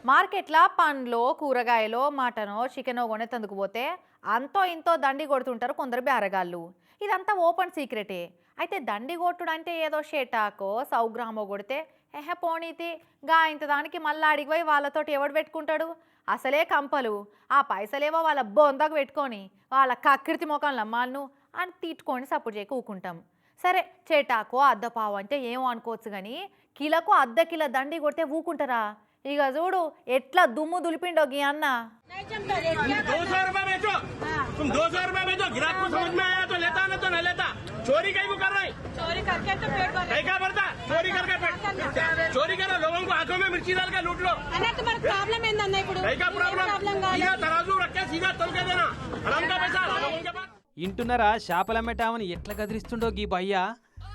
మార్కెట్‌ల పండ్లో, కూరగాయలో, మటనో, చికెనో కొనేతందుకు పోతే అంతో ఇంతో దండి కొడుతుంటారు కొందరు బేరగాళ్ళు. ఇదంతా ఓపెన్ సీక్రెటే. అయితే దండి కొట్టుడంటే ఏదో షేటాకో, 100 గ్రామో కొడితే పోనీతి గా ఇంత దానికి మళ్ళా అడిగి పోయి వాళ్ళతోటి ఎవడు పెట్టుకుంటాడు? అసలే కంపలు. ఆ పైసలేవో వాళ్ళ బొందకు పెట్టుకొని వాళ్ళ కక్కిరితి మొఖంలో మన్ను అని తిట్టుకొని సప్పుడు చేయక ఊకుంటాం. సరే చేటాకో అద్దపావు అంటే ఏమో అనుకోవచ్చు కానీ కిలకు అర్ధ కిలో దండి కొడితే ఊకుంటారా? ఇక చూడు ఎట్లా దుమ్ము దులిపిండో గీ అన్న. 200 रुपए बेचो, तुम 200 रुपए बेचो, ग्राहक को समझ में आया तो लेता न तो न लेता। चोरी कहीं को कर रहे? चोरी करके तो पेट भर कहीं का भरता? चोरी करके पेट चोरी करो, लोगों को आंखों में मिर्ची डाल के लूट लो। अरे तुम्हारा प्रॉब्लम ఏందన్న ఇప్పుడు? कहीं का प्रॉब्लम? सीधा तराजू रख के सीधा तल के देना, हराम का पैसा लोगों के पास। ఇంటున్నారా చేపలమ్మటామని ఎట్లా గదిరిస్తుండో గీ భయ్యా.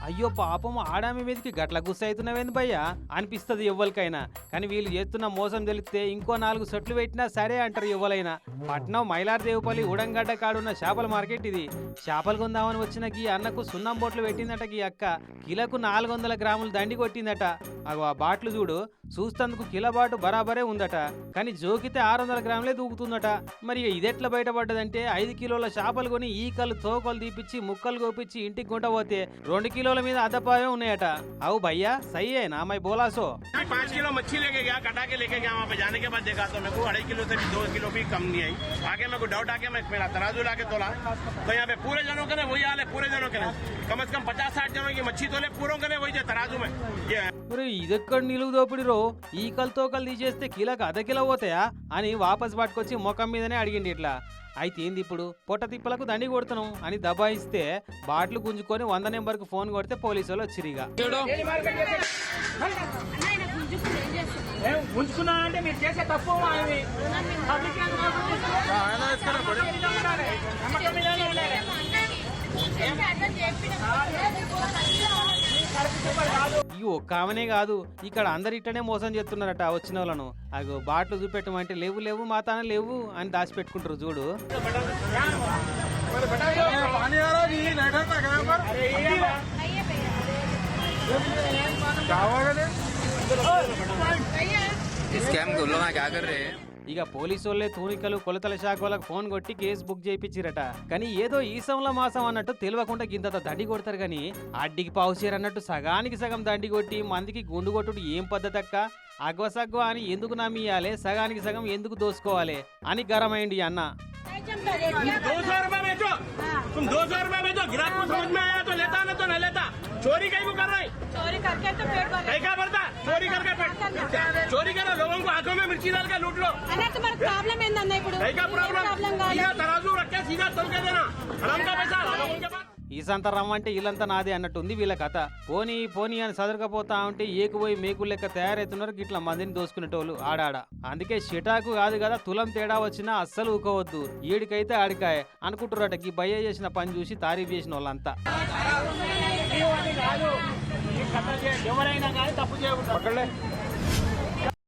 అయ్యో పాపం ఆడామి మీదకి గట్ల గుస్స అవుతున్నావేంది భయ్యా అనిపిస్తుంది ఎవ్వరికైనా. కానీ వీళ్ళు చేస్తున్న మోసం తెలిస్తే ఇంకో 4 సెట్లు పెట్టినా సరే అంటారు ఎవ్వలైనా. పట్నం మైలార్దేవుపల్లి ఉడంగడ్డ కాడున్న చేపల మార్కెట్ ఇది. చేపలు కొందామని వచ్చిన గీ అన్నకు సున్నం బొట్లు పెట్టిందట గీ అక్క. కిలకు 400 గ్రాములు దండి కొట్టిందట. అగో ఆ బాట్లు చూడు, చూస్తందుకు కిలో బాటు బరాబరే ఉందట. కానీ జోకితే 600 గ్రాములే దూకుతుందట. మరి ఇదెట్లా బయటపడ్డదంటే 5 కిలోల చేపలు కొని ఈకలు తోకలు తీపిచ్చి ముక్కలు కోపించి ఇంటికి గుంట పోతే 2 కిలోల మీద అద్దపావే ఉన్నాయట. అవు భయ్యా సही है ना मैं बोला सो. 5 किलो मच्छी लेके गया, कटा के लेके गया, वहाँ पे जाने के बाद देखा तो मेरे को 2.5 किलो से भी 2 किलो भी कम नहीं आई। आगे मेरे को डाउट आके मैं मेरा तराजू लाके तोला तो यहाँ पे पूरे जनों के वही हाल है, पूरे जनों के कम से कम 50-60 जनों की मच्छी तोले पूरों के वही थे तराजू में। ये మరి ఇదెక్కడ నిలువు దోపిడిరో, ఈకలు తోకలు తీసేస్తే కిలోకి అర్ధ కిలో పోతాయా అని వాపస్ పట్టుకొచ్చి ముఖం మీదనే అడిగిండి. ఇట్లా అయితే ఏంది ఇప్పుడు పొట్ట తిప్పలకు దండి కొడుతున్నాం అని దబాయిస్తే బాట్లు గుంజుకొని 100 నెంబర్కు ఫోన్ కొడితే పోలీసు వాళ్ళు వచ్చిరిగా. ఉంచుకున్నా అంటే మీరు చేసే తప్పు ఈ ఒక్క ఆమెనే కాదు, ఇక్కడ అందరు ఇట్టనే మోసం చేస్తున్నారట వచ్చిన వాళ్ళను. అగో బాట్లు చూపెట్టమంటే లేవు లేవు మాతాన లేవు అని దాచిపెట్టుకుంటారు చూడు. ఇక పోలీసు వాళ్ళే తూనికలు కొలతల శాఖ వాళ్ళకి ఫోన్ కొట్టి కేసు బుక్ చేయించిరట. కానీ ఏదో ఈసంలో మాసం అన్నట్టు తెలియకుండా గింత దండి కొడతారు. కానీ అడ్డికి పావుసేరు అన్నట్టు సగానికి సగం దండి కొట్టి మందికి గుండు కొట్టుడు ఏం పద్ధతి అక్క? అగ్వసగ్వ అని ఎందుకు నమ్మియాలి, సగానికి సగం ఎందుకు దోసుకోవాలి అని గరమైంది అన్న. 200 रुपए बेचो, तुम 200 रुपए बेचो, ग्राहक को समझ में आया तो लेता न तो न लेता। चोरी कहीं को कर रहे? चोरी करके तो पेट भर कहीं का भरता? चोरी करके पेट चोरी करो, लोगों को आंखों में मिर्ची डाल के लूट लो। अरे तुम्हारा प्रॉब्लम ఏందన్న ఇప్పుడు? कहीं का प्रॉब्लम? सीधा तराजू रख के सीधा तल के देना, हराम का पैसा लोगों के पास। ఈ సంత రమ్మంటే ఇల్లంతా నాదే అన్నట్టుంది వీళ్ళ కథ. పోనీ పోనీ అని సదరకపోతా ఉంటే ఏకుపోయి మేకులు లెక్క తయారైతున్నారు గిట్లా మందిని దోసుకునేటోళ్ళు ఆడాడ. అందుకే షిటాకు కాదు కదా, తులం తేడా వచ్చినా అస్సలు ఊకోవద్దు. ఏడికైతే ఆడికాయ అనుకుంటున్నారట. ఈ భయ్య చేసిన పని చూసి తారీఫ్ చేసిన వాళ్ళంతా. ఎవరైనా కానీ తప్పు చేయకూడదు.